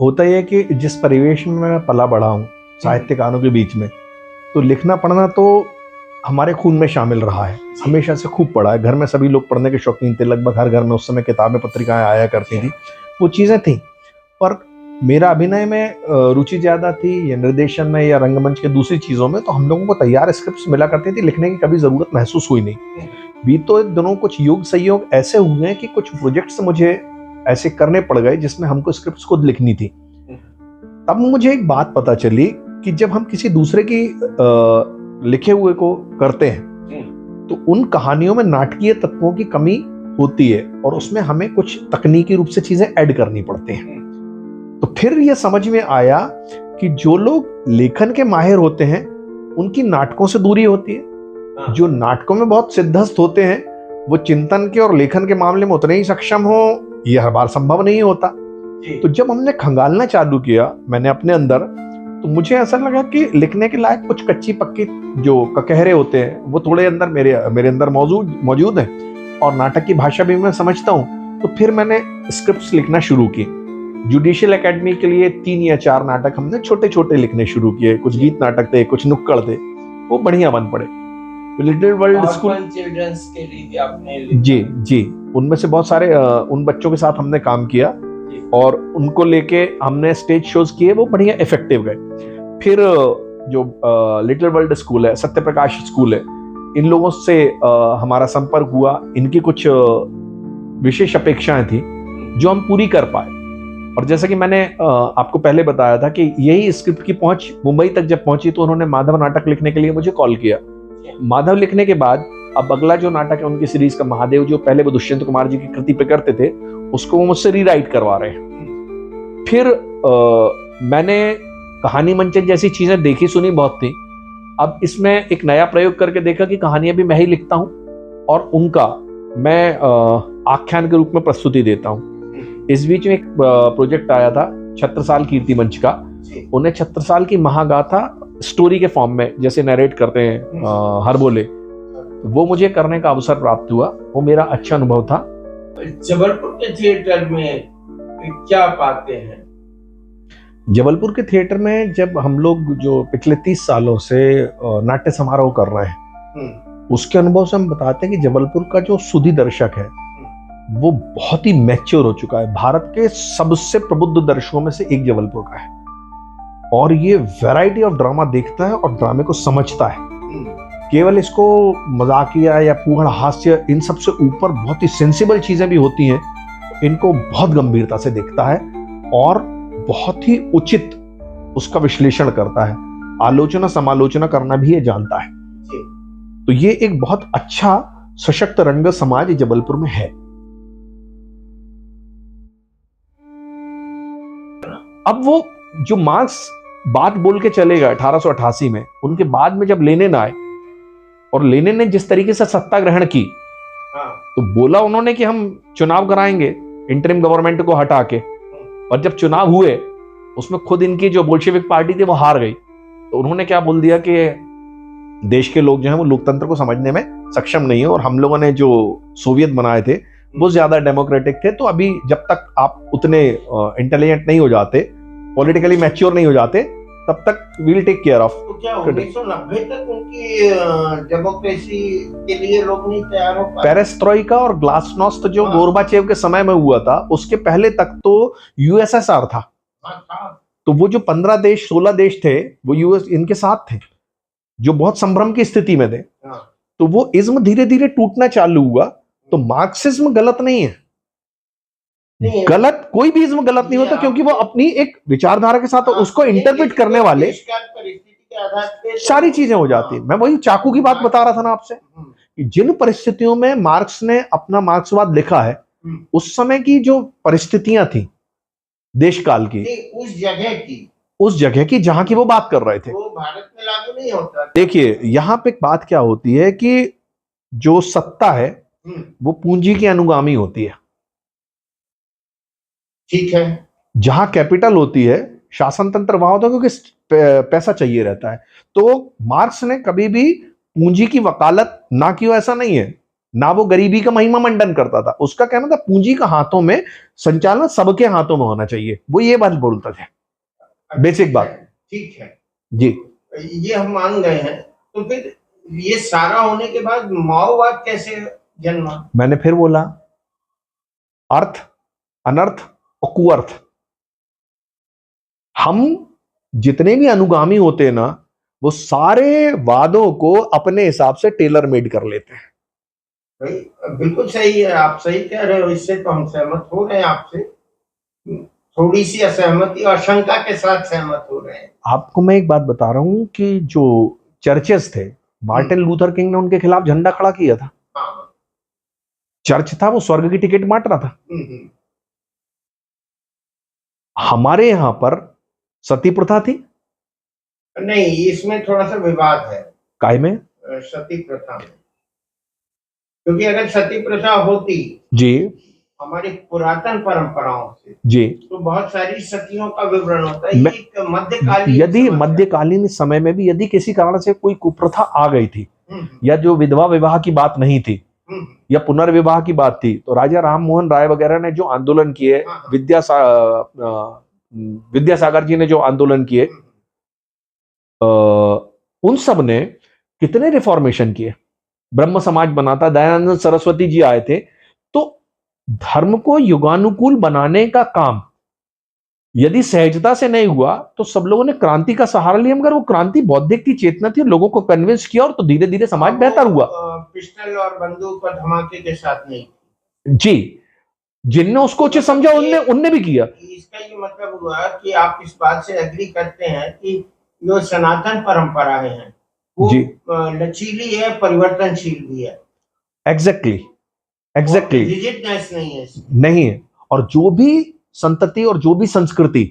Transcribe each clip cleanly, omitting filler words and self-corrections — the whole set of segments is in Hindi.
होता ही है कि जिस परिवेश में मैं पला बड़ा हूँ, साहित्यकारों के बीच में, तो लिखना पढ़ना तो हमारे खून में शामिल रहा है, हमेशा से खूब पढ़ा है। घर में सभी लोग पढ़ने के शौकीन थे, लगभग हर घर में उस समय किताबें पत्रिकाएं आया करती थी, वो चीज़ें थी। पर मेरा अभिनय में रुचि ज़्यादा थी, या निर्देशन में, या रंगमंच के दूसरी चीज़ों में, तो हम लोगों को तैयार स्क्रिप्ट्स मिला करती थी, लिखने की कभी ज़रूरत महसूस हुई नहीं। बीते दिनों कुछ योग संयोग ऐसे हुए हैं कि कुछ प्रोजेक्ट्स मुझे ऐसे करने पड़ गए जिसमें हमको स्क्रिप्ट्स खुद लिखनी थी। तब मुझे एक बात पता चली कि जब हम किसी दूसरे की लिखे हुए को करते हैं तो उन कहानियों में नाटकीय तत्वों की कमी होती है और उसमें हमें कुछ तकनीकी रूप से चीजें ऐड करनी पड़ती हैं। तो फिर यह समझ में आया कि जो लोग लेखन के माहिर होते हैं उनकी नाटकों से दूरी होती है, जो नाटकों में बहुत सिद्धस्त होते हैं वो चिंतन के और लेखन के मामले में उतने ही सक्षम हो, यह हर बार संभव नहीं होता। तो जब हमने खंगालना चालू किया मैंने अपने अंदर, तो मुझे ऐसा लगा कि लिखने के लायक कुछ कच्ची पक्की जो ककहरे होते हैं वो थोड़े अंदर मेरे अंदर मौजूद हैं और नाटक की भाषा भी मैं समझता हूँ। तो फिर मैंने स्क्रिप्ट्स लिखना शुरू की। जुडिशियल एकेडमी के लिए 3 या 4 नाटक हमने छोटे छोटे लिखने शुरू किए, कुछ गीत नाटक थे, कुछ नुक्कड़ थे, वो बढ़िया बन पड़े। लिटिल वर्ल्ड स्कूल चिल्ड्रंस के लिए आपने जी उनमें से बहुत सारे उन बच्चों के साथ हमने काम किया और उनको लेके हमने स्टेज शोज किए, वो बढ़िया इफेक्टिव गए। फिर जो लिटिल वर्ल्ड स्कूल है, सत्य प्रकाश स्कूल है, इन लोगों से हमारा संपर्क हुआ। इनकी कुछ विशेष अपेक्षाएं थी जो हम पूरी कर पाए। और जैसा कि मैंने आपको पहले बताया था कि यही स्क्रिप्ट की पहुंच मुंबई तक जब पहुंची तो उन्होंने माधव नाटक लिखने के लिए मुझे कॉल किया। माधव लिखने के बाद अब अगला जो नाटक है उनकी सीरीज का महादेव, जो पहले वो दुष्यंत कुमार जी की कृति पे करते थे, उसको वो मुझसे रीराइट करवा रहे हैं। फिर मैंने कहानी मंचन जैसी चीजें देखी सुनी बहुत थी। अब इसमें एक नया प्रयोग करके देखा कि कहानियां भी मैं ही लिखता हूं और उनका मैं आख्यान के रूप में प्रस्तुति देता हूं। इस बीच में एक प्रोजेक्ट आया था छत्रसाल कीर्ति मंच का, उन्हें छत्रसाल की महागाथा स्टोरी के फॉर्म में जैसे नरेट करते हैं हर बोले, वो मुझे करने का अवसर प्राप्त हुआ। वो मेरा अच्छा अनुभव था। जबलपुर के थिएटर में क्या पाते हैं? जबलपुर के थिएटर में जब हम लोग जो पिछले 30 सालों से नाट्य समारोह कर रहे हैं उसके अनुभव से हम बताते हैं कि जबलपुर का जो सुधी दर्शक है वो बहुत ही मैच्योर हो चुका है। भारत के सबसे प्रबुद्ध दर्शकों में से एक जबलपुर का है और ये वैरायटी ऑफ ड्रामा देखता है और ड्रामे को समझता है। केवल इसको मजाकिया या पूर्ण हास्य इन सब से ऊपर बहुत ही सेंसिबल चीजें भी होती हैं, इनको बहुत गंभीरता से देखता है और बहुत ही उचित उसका विश्लेषण करता है। आलोचना समालोचना करना भी ये जानता है। तो ये एक बहुत अच्छा सशक्त रंग समाज जबलपुर में है। अब वो जो मार्क्स बात बोल के चलेगा 1888 में, उनके बाद में जब लेनिन आए और लेनिन ने जिस तरीके से सत्ता ग्रहण की, तो बोला उन्होंने कि हम चुनाव कराएंगे इंटरिम गवर्नमेंट को हटा के, और जब चुनाव हुए उसमें खुद इनकी जो बोल्शेविक पार्टी थी वो हार गई। तो उन्होंने क्या बोल दिया कि देश के लोग जो हैं वो लोकतंत्र को समझने में सक्षम नहीं है और हम लोगों ने जो सोवियत बनाए थे वो ज्यादा डेमोक्रेटिक थे, तो अभी जब तक आप उतने इंटेलिजेंट नहीं हो जाते, पॉलिटिकली मैच्योर नहीं हो जाते, तब तक वील टेक केयर ऑफ। तो क्या 1990 तक उनकी डेमोक्रेसी के लिए लोग नहीं तैयार हो पाए? पेरेस्ट्रोइका और ग्लासनोस्त जो गोरबाचेव के समय में हुआ था, उसके पहले तक तो यूएसएसआर था। तो वो जो 15 देश 16 देश थे वो यूएस इनके साथ थे, जो बहुत संभ्रम की स्थिति में थे। तो वो इज्म धीरे धीरे टूटना चालू हुआ। तो मार्क्सिज्म गलत नहीं है, गलत कोई भी इज्म गलत नहीं होता, क्योंकि वो अपनी एक विचारधारा के साथ उसको इंटरप्रेट करने वाले सारी चीजें हो जाती है। मैं वही चाकू की बात बता रहा था ना आपसे, कि जिन परिस्थितियों में मार्क्स ने अपना मार्क्सवाद लिखा है, उस समय की जो परिस्थितियां थी देश काल की, उस जगह की जहां की वो बात कर रहे थे, वो भारत में लागू नहीं होता। देखिए यहां पे बात क्या होती है कि जो सत्ता है वो पूंजी की अनुगामी होती है, ठीक है। जहां कैपिटल होती है शासन तंत्र वहां होता है, क्योंकि पैसा चाहिए रहता है। तो मार्क्स ने कभी भी पूंजी की वकालत ना की हो ऐसा नहीं है, ना वो गरीबी का महिमा मंडन करता था। उसका कहना था पूंजी का हाथों में, संचालन सबके हाथों में होना चाहिए। वो ये बात बोलता था, बेसिक बात। ठीक है जी। ये हम मान गए हैं। तो फिर ये सारा होने के बाद माओवाद कैसे जन्मा? मैंने फिर बोला, अर्थ, अनर्थ और कुअर्थ, हम जितने भी अनुगामी होते हैं ना, वो सारे वादों को अपने हिसाब से टेलर मेड कर लेते हैं। भाई बिल्कुल सही है, आप सही कह रहे हो, इससे तो हम सहमत हो रहे हैं आपसे। थोड़ी सी असहमति और शंका के साथ सहमत हो रहे हैं। आपको मैं एक बात बता रहा हूं कि जो चर्चेस थे, मार्टिन लूथर किंग ने उनके खिलाफ झंडा खड़ा किया था। हाँ। चर्च था, वो स्वर्ग की टिकट बांट रहा था। हम्म। हमारे यहां पर सती प्रथा थी। नहीं, इसमें थोड़ा सा विवाद है। काय में? सती प्रथा में, क्योंकि अगर सती प्रथा होती जी हमारी पुरातन परंपराओं से, जी, तो बहुत सारी सतियों का विवरण होता है। ये एक मध्यकालीन यदि समस्या है। मध्यकालीन समय में भी यदि किसी कारण से कोई कुप्रथा आ गई थी, हम्म, या जो विधवा विवाह की बात नहीं थी, हम्म, या पुनर्विवाह की बात थी, तो राजा राम मोहन राय वगैरह ने जो आंदोलन किए, हाँ। विद्यासागर जी ने जो आंदोलन किए, उन सब ने कितने रिफॉर्मेशन किए। ब्रह्म समाज बना था, दयानंद सरस्वती जी आए थे। तो धर्म को युगानुकूल बनाने का काम यदि सहजता से नहीं हुआ, तो सब लोगों ने क्रांति का सहारा लिया, मगर वो क्रांति बौद्धिक की चेतना थी, लोगों को कन्विंस किया, और तो धीरे धीरे समाज बेहतर हुआ। पिस्टल और बंदूक और धमाके के साथ नहीं। जी, जिनने उसको उचित समझा उनने उनने भी किया। इसका ये मतलब हुआ कि आप इस बात से एग्री करते हैं कि जो सनातन परंपराएं हैं वो लचीली है, परिवर्तनशील भी है। एग्जैक्टली, एग्जैक्टली, रिजिडनेस नहीं है इसमें। नहीं है। और जो भी संतति और जो भी संस्कृति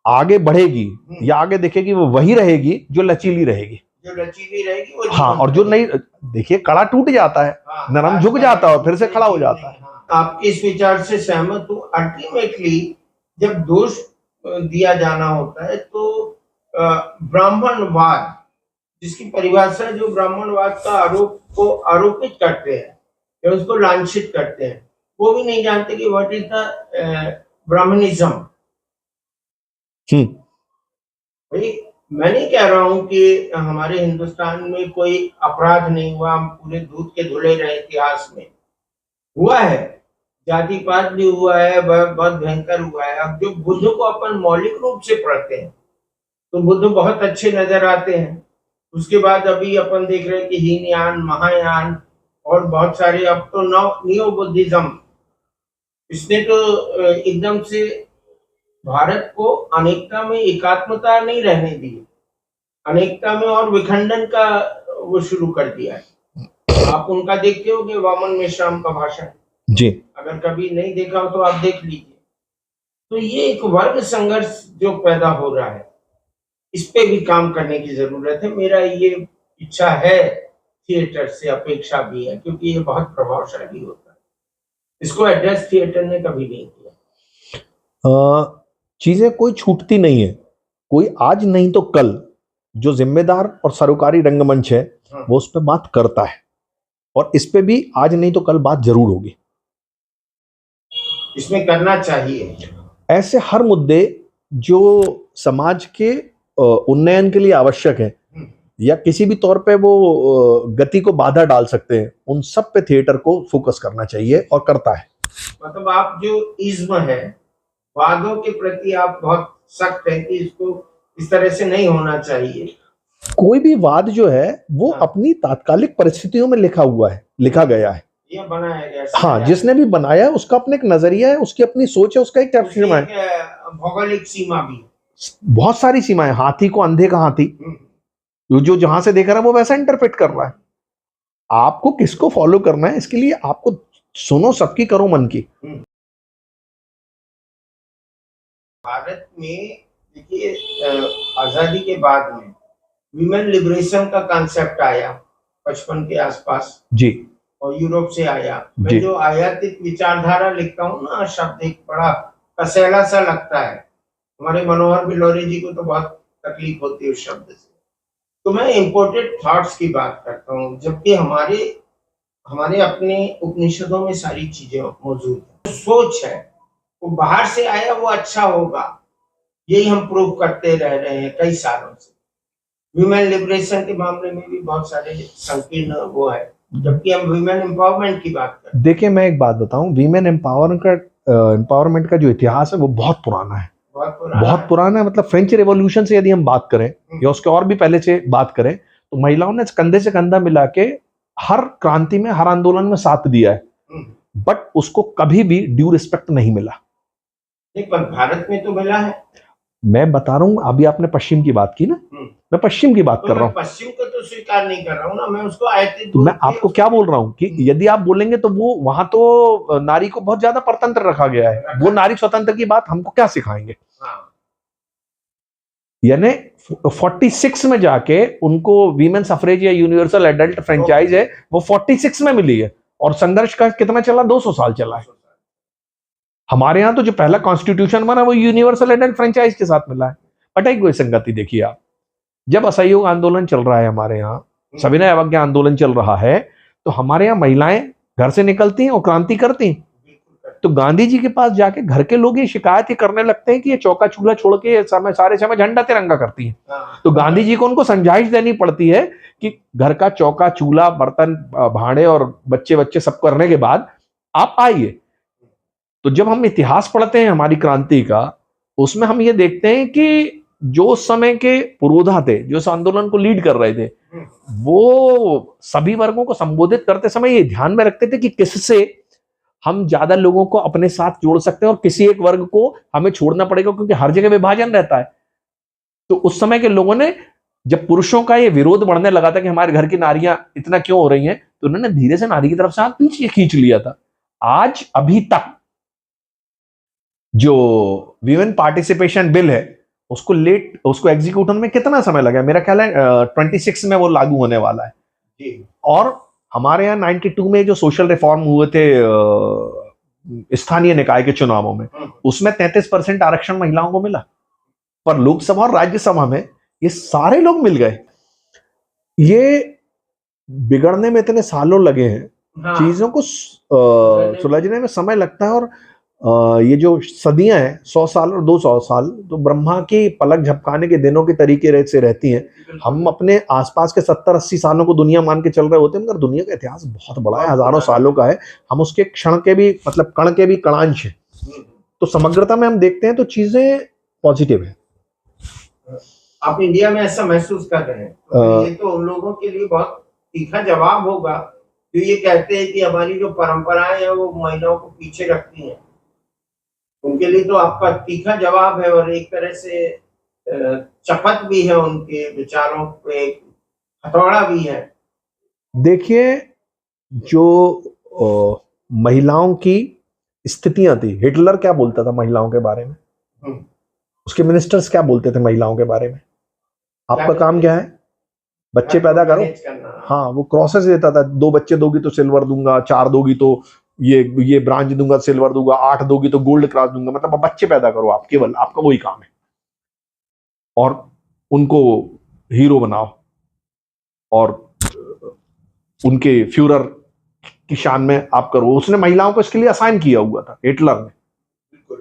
आगे बढ़ेगी या आगे दिखेगी, वो वही रहेगी जो लचीली रहेगी। जो लचीली रहेगी वो हाँ, और जो नहीं, देखिए कड़ा टूट जाता है, नरम झुक जाता है, फिर से खड़ा हो जाता है। आपके इस विचार से सहमत हूँ। अल्टीमेटली जब दोष दिया जाना होता है तो ब्राह्मणवाद, जिसकी परिभाषा जो ब्राह्मणवाद का आरोप को आरोपित करते हैं या उसको लांछित करते हैं, वो भी नहीं जानते कि व्हाट इज द ब्राह्मणिज्म। भाई मैं नहीं कह रहा हूं कि हमारे हिंदुस्तान में कोई अपराध नहीं हुआ, हम पूरे दूध के धुले रहे, इतिहास में हुआ है, जाति पात भी हुआ है, बहुत भयंकर हुआ है। अब जो बुद्ध को अपन मौलिक रूप से पढ़ते हैं तो बुद्ध बहुत अच्छे नजर आते हैं। उसके बाद अभी अपन देख रहे हैं कि हीनयान, महायान और बहुत सारे, अब तो नियो बुद्धिज्म, इसने तो एकदम से भारत को अनेकता में एकात्मता नहीं रहने दी, अनेकता में और विखंडन का वो शुरू कर दिया है। आप उनका देखते हो कि वामन मेश्राम का भाषण जी, अगर कभी नहीं देखा हो तो आप देख लीजिए। तो ये एक वर्ग संघर्ष जो पैदा हो रहा है, इस पे भी काम करने की जरूरत है। मेरा ये इच्छा है, थिएटर से अपेक्षा भी है, क्योंकि ये बहुत प्रभावशाली होता है। इसको एड्रेस थिएटर ने कभी नहीं किया। चीजें कोई छूटती नहीं है, कोई आज नहीं तो कल जो जिम्मेदार और सरोकारी रंगमंच है वो उस पर बात करता है, और इस पे भी आज नहीं तो कल बात जरूर होगी। इसमें करना चाहिए। ऐसे हर मुद्दे जो समाज के उन्नयन के लिए आवश्यक है या किसी भी तौर पे वो गति को बाधा डाल सकते हैं, उन सब पे थिएटर को फोकस करना चाहिए, और करता है। मतलब आप जो इज्म है, वादों के प्रति आप बहुत सख्त है कि इसको इस तरह से नहीं होना चाहिए। कोई भी वाद जो है वो अपनी तात्कालिक परिस्थितियों में लिखा गया है, ये बनाया गया। हाँ, जिसने भी बनाया है उसका अपना एक नजरिया है, उसकी अपनी सोच है, उसका एक सीमा है, भौगोलिक सीमा भी, बहुत सारी सीमाएं। हाथी को अंधे का हाथी, जो जहां से देख रहा है वो वैसा इंटरप्रेट कर रहा है। आपको किसको फॉलो करना है, इसके लिए आपको सुनो सबकी, करो मन की। भारत में देखिए, आजादी के बाद में विमेन लिबरेशन का कांसेप्ट आया 55 के आसपास जी, और यूरोप से आया। मैं जो आयातित विचारधारा लिखता हूँ ना, शब्द एक बड़ा कसैला सा लगता है। हमारे मनोहर बिलोरी जी को तो बहुत तकलीफ होती है उस शब्द से। तो मैं इम्पोर्टेड थॉट्स की बात करता हूँ, जबकि हमारे अपने उपनिषदों में सारी चीजें मौजूद है। सोच है वो बाहर से आया वो अच्छा होगा, यही हम प्रूव करते रह रहे हैं कई सालों से। ह्यूमन लिबरेशन के मामले में भी बहुत सारे संकीर्ण वो है, जबकि हम ह्यूमन एम्पावरमेंट की बात करते हैं। देखिए, मैं एक बात बताऊं, वीमेन एम्पावरमेंट का जो इतिहास है वो बहुत पुराना है, बहुत पुराना है। मतलब फ्रेंच रेवोल्यूशन से यदि हम बात करें या उसके और भी पहले से बात करें, तो महिलाओं ने कंधे से कंधा मिला के हर क्रांति में, हर आंदोलन में साथ दिया है, बट उसको कभी भी ड्यू रिस्पेक्ट नहीं मिला। पर भारत में तो मिला है। मैं बता रहा हूं, अभी आपने पश्चिम की बात की ना, मैं पश्चिम की बात तो कर रहा हूं। पश्चिम को तो स्वीकार नहीं कर रहा हूं ना, मैं उसको आयतित तो मैं आपको क्या बोल रहा हूं कि यदि आप बोलेंगे तो वो वहां तो नारी को बहुत ज्यादा परतंत्र रखा गया है, वो नारी स्वतंत्र की बात हमको क्या सिखाएंगे। यानी 46 में जाके उनको वीमेन सफरेज या यूनिवर्सल एडल्ट फ्रेंचाइज है, वो 46 में मिली है, और संघर्ष का कितना चला, 200 साल चला है। हमारे यहां तो जो पहला कॉन्स्टिट्यूशन बना वो यूनिवर्सल एडल्ट फ्रेंचाइज के साथ मिला है। बट एक कोई संगति देखिए आप, जब असहयोग आंदोलन चल रहा है हमारे यहाँ, सविनय अवज्ञा आंदोलन चल रहा है, तो हमारे यहाँ महिलाएं घर से निकलती हैं और क्रांति करती हैं। तो गांधी जी के पास जाके घर के लोग ये शिकायत ही करने लगते हैं कि ये चौका चूल्हा छोड़ के सारे समय झंडा तिरंगा करती हैं। तो गांधी जी को उनको समझाइश देनी पड़ती है कि घर का चौका चूल्हा बर्तन भांडे और बच्चे बच्चे सब करने के बाद आप आइए। तो जब हम इतिहास पढ़ते हैं हमारी क्रांति का, उसमें हम ये देखते हैं कि जो उस समय के पुरोधा थे, जो इस आंदोलन को लीड कर रहे थे, वो सभी वर्गों को संबोधित करते समय ये ध्यान में रखते थे कि किससे हम ज्यादा लोगों को अपने साथ जोड़ सकते हैं और किसी एक वर्ग को हमें छोड़ना पड़ेगा, क्योंकि हर जगह विभाजन रहता है। तो उस समय के लोगों ने, जब पुरुषों का ये विरोध बढ़ने लगा था कि हमारे घर की नारियां इतना क्यों हो रही हैं, तो उन्होंने धीरे से नारी की तरफ से हाथ पीछे खींच लिया था। आज अभी तक जो वीमेन पार्टिसिपेशन बिल है, उसको एग्जीक्यूट होने में कितना समय लगा? मेरा ख्याल है 26 में वो लागू होने वाला है। और हमारे यहाँ 92 में जो सोशल रिफॉर्म हुए थे स्थानीय निकाय के चुनावों में, उसमें 33% आरक्षण महिलाओं को मिला, पर लोकसभा और राज्यसभा में ये सारे लोग मिल गए। ये बिगड़ने में इतने सालों लगे हैं, चीजों को सुलझने में समय लगता है। और ये जो सदियां हैं, 100 साल और 200 साल, तो ब्रह्मा की पलक झपकाने के दिनों के तरीके से रहती हैं। हम अपने आसपास के 70-80 सालों को दुनिया मान के चल रहे होते हैं, मगर दुनिया का इतिहास बहुत बड़ा है, हजारों सालों का है। हम उसके क्षण के भी, मतलब कण के भी कणांश हैं। तो समग्रता में हम देखते हैं तो चीजें पॉजिटिव है। आप इंडिया में ऐसा महसूस कर रहे हैं, तो ये तो उन लोगों के लिए बहुत तीखा जवाब होगा जो ये कहते हैं कि हमारी जो परंपराएं हैं वो महिलाओं को पीछे रखती हैं। उनके लिए तो आपका तीखा जवाब है, और एक तरह से चपत भी है, उनके विचारों पे हथौड़ा भी है। देखिए, जो महिलाओं की स्थितियां थी, हिटलर क्या बोलता था महिलाओं के बारे में, उसके मिनिस्टर्स क्या बोलते थे महिलाओं के बारे में? आपका काम क्या है? बच्चे पैदा करो। हाँ, वो क्रॉसेस देता था, 2 बच्चे दोगी तो सिल्वर दूंगा, 4 दोगी तो ये ब्रांज दूंगा, सिल्वर दूंगा, 8 दोगी तो गोल्ड क्रॉस दूंगा। मतलब बच्चे पैदा करो, आप केवल, आपका वही काम है, और उनको हीरो बनाओ और उनके फ्यूरर की शान में आप करो। उसने महिलाओं को इसके लिए असाइन किया हुआ था, हिटलर ने।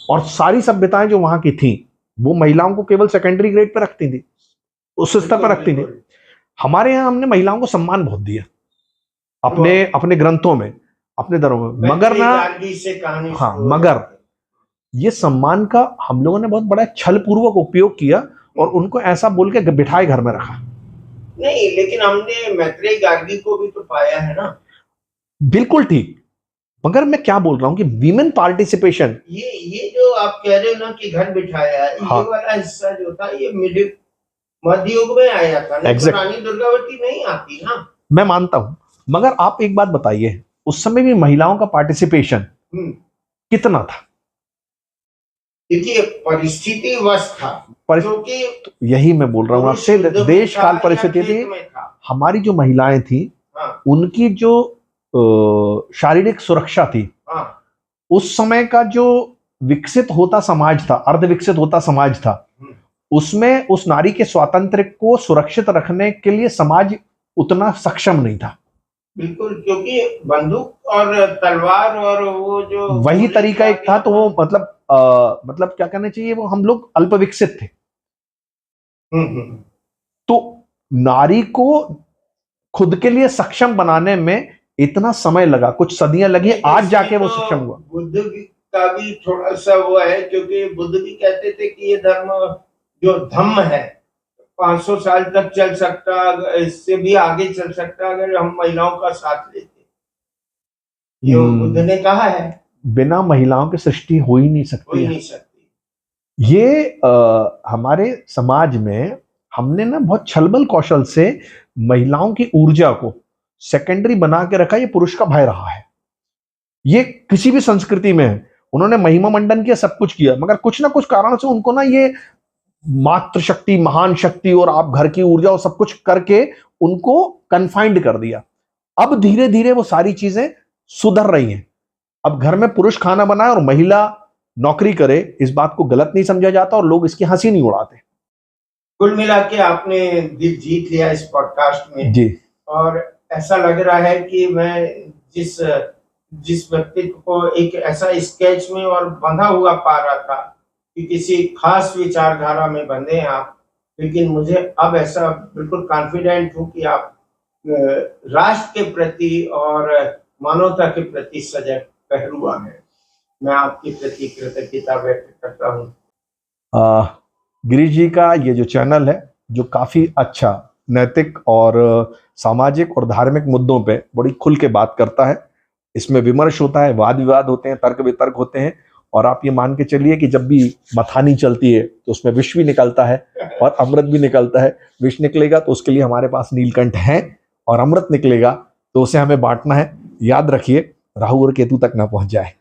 और सारी सभ्यताएं जो वहां की थी, वो महिलाओं को केवल सेकेंडरी ग्रेड पर रखती थी, उस स्तर पर रखती थी। हमारे यहां हमने महिलाओं को सम्मान बहुत दिया अपने ग्रंथों में, अपने धर्मों में, मगर ना, हाँ, मगर ये सम्मान का हम लोगों ने बहुत बड़ा छल पूर्वक उपयोग किया और उनको ऐसा बोल के बिठाए घर में रखा। नहीं, लेकिन हमने मैत्रेयी गार्गी को भी तो पाया है ना। बिल्कुल ठीक, मगर मैं क्या बोल रहा हूं कि वीमेन पार्टिसिपेशन, ये जो आप कह रहे हो ना कि घर बिठाया, हाँ, ये वाला हिस्सा जो था ये मध्य युग में आया था, exactly. रानी दुर्गावती नहीं आती ना। मैं मानता हूं, मगर आप एक बात बताइए, उस समय भी महिलाओं का पार्टिसिपेशन कितना था? देखिए, परिस्थिति वश था, क्योंकि तो यही मैं बोल रहा हूं आपसे, देश काल परिस्थिति थी। हमारी जो महिलाएं थी, हाँ, उनकी जो शारीरिक सुरक्षा थी, हाँ, उस समय का जो विकसित होता समाज था, अर्ध विकसित होता समाज था, उसमें उस नारी के स्वातंत्र्य को सुरक्षित रखने के लिए समाज उतना सक्षम नहीं था। बिल्कुल, क्योंकि बंदूक और तलवार और वो जो वही गोली तरीका एक था, चलाते तो हैं। वो मतलब क्या कहना चाहिए, वो हम लोग अल्प विकसित थे। हम्म। तो नारी को खुद के लिए सक्षम बनाने में इतना समय लगा, कुछ सदियां लगी, नहीं, आज इसमें जाके वो तो सक्षम हुआ। बुद्ध का भी थोड़ा सा वो है, क्योंकि बुद्ध भी कहते थे कि ये धर्म जो धम्म है 500 साल तक चल सकता, इससे भी आगे चल सकता अगर हम महिलाओं का साथ लेते। ये बुद्ध हम्म, ने कहा है। बिना महिलाओं की सृष्टि हो ही नहीं हो सकती ही है। नहीं सकती। ये हमारे समाज में हमने ना बहुत छलबल कौशल से महिलाओं की ऊर्जा को सेकेंडरी बना के रखा। ये पुरुष का भय रहा है, ये किसी भी संस्कृति में है। उन्होंने महिमा मंडन किया, सब कुछ किया, मगर कुछ ना कुछ कारण से उनको ना ये मातृशक्ति, महान शक्ति और आप घर की ऊर्जा और सब कुछ करके उनको कन्फाइंड कर दिया। अब धीरे धीरे वो सारी चीजें सुधर रही हैं। अब घर में पुरुष खाना बनाए और महिला नौकरी करे, इस बात को गलत नहीं समझा जाता और लोग इसकी हंसी नहीं उड़ाते। कुल मिला के आपने दिल जीत लिया इस पॉडकास्ट में। जी। और ऐसा लग रहा है कि मैं जिस जिस व्यक्तित्व को एक ऐसा स्केच में और बंधा हुआ पा रहा था कि किसी खास विचारधारा में बंधे हैं आप, लेकिन मुझे अब ऐसा बिल्कुल कॉन्फिडेंट हूँ कि आप राष्ट्र के प्रति और मानवता के प्रति सजग पहलुआ हैं। मैं आपके प्रति कृतज्ञता व्यक्त करता हूँ। आ, गिरीश जी का ये जो चैनल है, जो काफी अच्छा नैतिक और सामाजिक और धार्मिक मुद्दों पे बड़ी खुल के बात करता है। इसमें विमर्श होता है, वाद विवाद होते हैं, तर्क वितर्क होते हैं, और आप ये मान के चलिए कि जब भी मथानी चलती है तो उसमें विष भी निकलता है और अमृत भी निकलता है। विष निकलेगा तो उसके लिए हमारे पास नीलकंठ है, और अमृत निकलेगा तो उसे हमें बांटना है। याद रखिए, राहु और केतु तक ना पहुंच जाए।